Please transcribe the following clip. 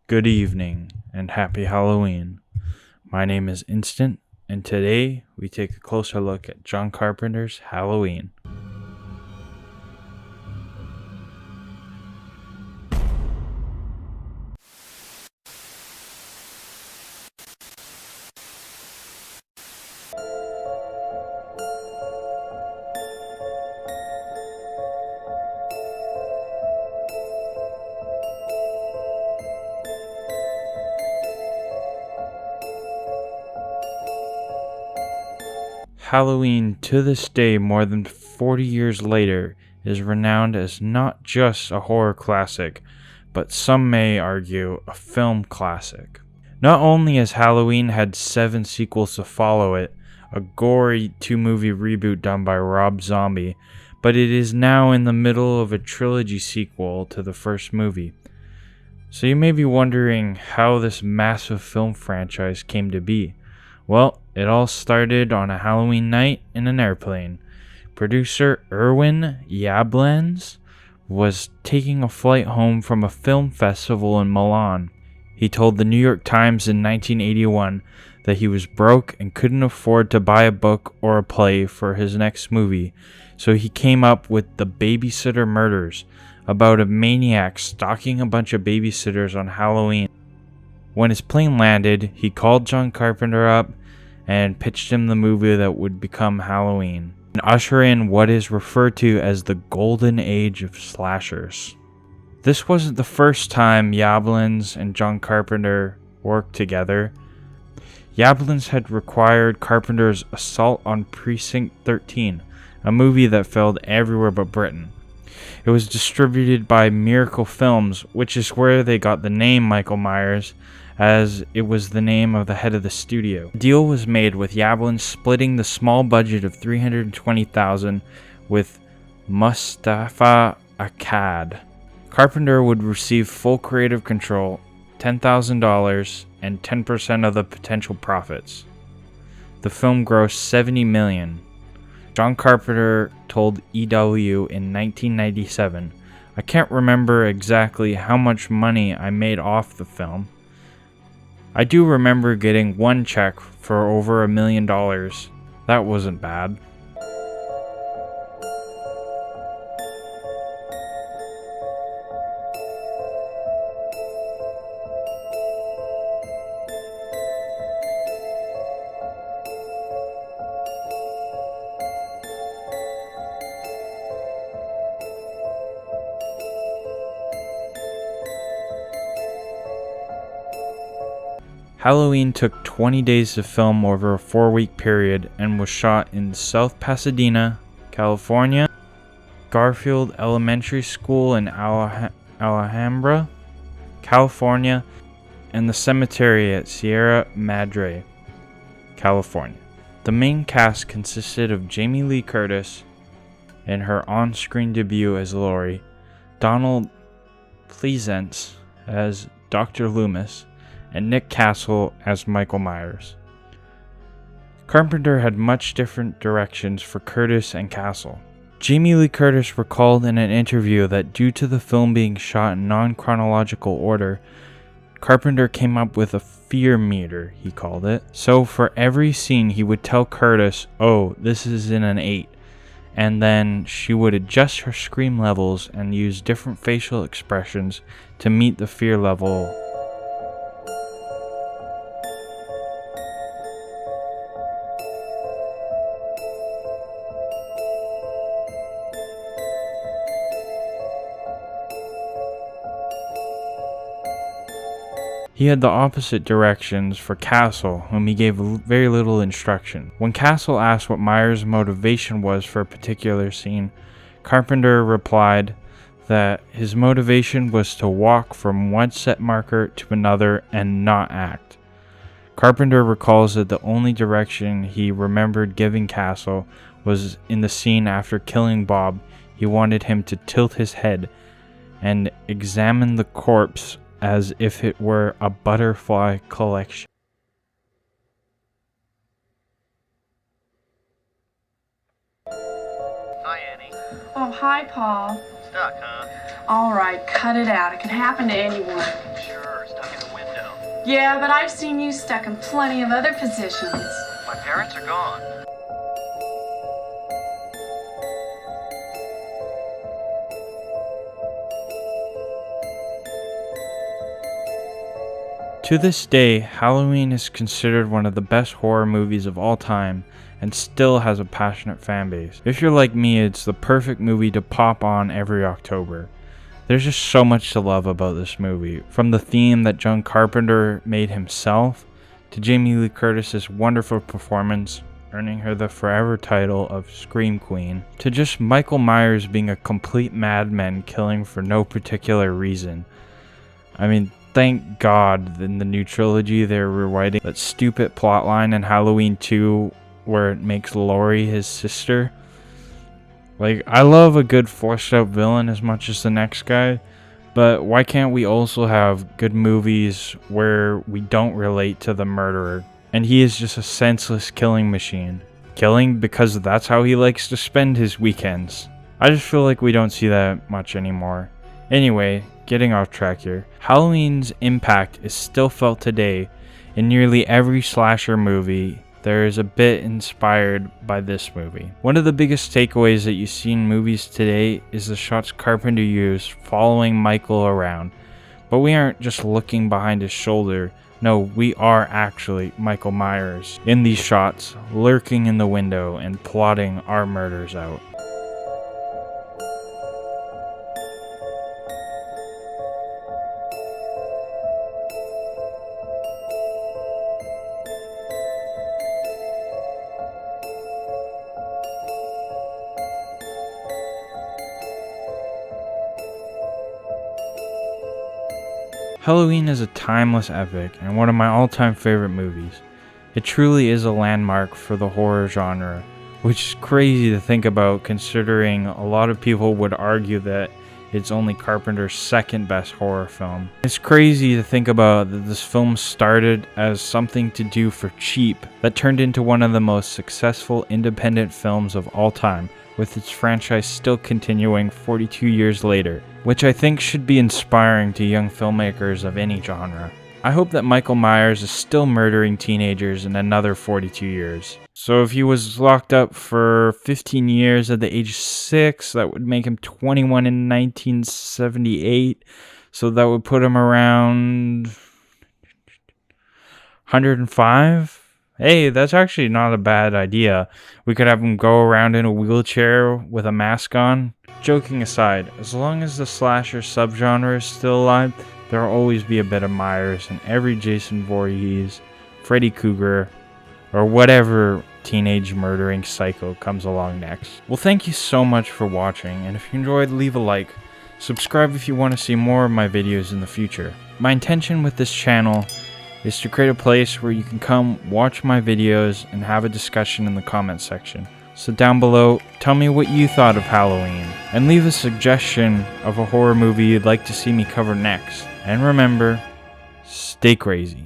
Good evening and happy Halloween. My name is Instant, and today we take a closer look at John Carpenter's Halloween. Halloween, to this day, more than 40 years later, is renowned as not just a horror classic, but some may argue a film classic. Not only has Halloween had 7 sequels to follow it, a gory 2-movie reboot done by Rob Zombie, but it is now in the middle of a trilogy sequel to the first movie. So you may be wondering how this massive film franchise came to be. Well, it all started on a Halloween night in an airplane. Producer Irwin Yablans was taking a flight home from a film festival in Milan. He told the New York Times in 1981 that he was broke and couldn't afford to buy a book or a play for his next movie, so he came up with The Babysitter Murders, about a maniac stalking a bunch of babysitters on Halloween. When his plane landed, he called John Carpenter up and pitched him the movie that would become Halloween, and usher in what is referred to as the golden age of slashers. This wasn't the first time Yablans and John Carpenter worked together. Yablans had required Carpenter's Assault on Precinct 13, a movie that failed everywhere but Britain. It was distributed by Miracle Films, which is where they got the name Michael Myers, as it was the name of the head of the studio. The deal was made with Yablans splitting the small budget of $320,000 with Mustafa Akkad. Carpenter would receive full creative control, $10,000, and 10% of the potential profits. The film grossed $70 million. John Carpenter told EW in 1997, "I can't remember exactly how much money I made off the film. I do remember getting one check for over $1 million. That wasn't bad." Halloween took 20 days to film over a 4-week period and was shot in South Pasadena, California, Garfield Elementary School in Alhambra, California, and the cemetery at Sierra Madre, California. The main cast consisted of Jamie Lee Curtis in her on-screen debut as Laurie, Donald Pleasence as Dr. Loomis, and Nick Castle as Michael Myers. Carpenter had much different directions for Curtis and Castle. Jamie Lee Curtis recalled in an interview that due to the film being shot in non-chronological order, Carpenter came up with a fear meter, he called it. So for every scene he would tell Curtis, "Oh, this is in an 8. And then she would adjust her scream levels and use different facial expressions to meet the fear level. He had the opposite directions for Castle, whom he gave very little instruction. When Castle asked what Myers' motivation was for a particular scene, Carpenter replied that his motivation was to walk from one set marker to another and not act. Carpenter recalls that the only direction he remembered giving Castle was in the scene after killing Bob. He wanted him to tilt his head and examine the corpse as if it were a butterfly collection. Hi, Annie. Oh, hi, Paul. Stuck, huh? All right, cut it out. It can happen to anyone. Sure, stuck in Yeah, but I've seen you stuck in plenty of other positions. My parents are gone. To this day, Halloween is considered one of the best horror movies of all time and still has a passionate fan base. If you're like me, it's the perfect movie to pop on every October. There's just so much to love about this movie, from the theme that John Carpenter made himself, to Jamie Lee Curtis's wonderful performance, earning her the forever title of Scream Queen, to just Michael Myers being a complete madman killing for no particular reason. I mean, thank God in the new trilogy they're rewriting that stupid plotline in Halloween 2 where it makes Laurie his sister. Like, I love a good fleshed out villain as much as the next guy, but why can't we also have good movies where we don't relate to the murderer and he is just a senseless killing machine? Killing because that's how he likes to spend his weekends. I just feel like we don't see that much anymore. Anyway, getting off track here. Halloween's impact is still felt today. In nearly every slasher movie, there is a bit inspired by this movie. One of the biggest takeaways that you see in movies today is the shots Carpenter used following Michael around. But we aren't just looking behind his shoulder. No, we are actually Michael Myers in these shots, lurking in the window and plotting our murders out. Halloween is a timeless epic and one of my all-time favorite movies. It truly is a landmark for the horror genre, which is crazy to think about considering a lot of people would argue that it's only Carpenter's second best horror film. It's crazy to think about that this film started as something to do for cheap that turned into one of the most successful independent films of all time, with its franchise still continuing 42 years later, which I think should be inspiring to young filmmakers of any genre. I hope that Michael Myers is still murdering teenagers in another 42 years. So if he was locked up for 15 years at the age of 6, that would make him 21 in 1978. So that would put him around 105? Hey, that's actually not a bad idea. We could have him go around in a wheelchair with a mask on. Joking aside, as long as the slasher subgenre is still alive, there will always be a bit of Myers in every Jason Voorhees, Freddy Krueger, or whatever teenage murdering psycho comes along next. Well, thank you so much for watching, and if you enjoyed, leave a like. Subscribe if you want to see more of my videos in the future. My intention with this channel is to create a place where you can come watch my videos and have a discussion in the comment section. So down below, tell me what you thought of Halloween, and leave a suggestion of a horror movie you'd like to see me cover next. And remember, stay crazy.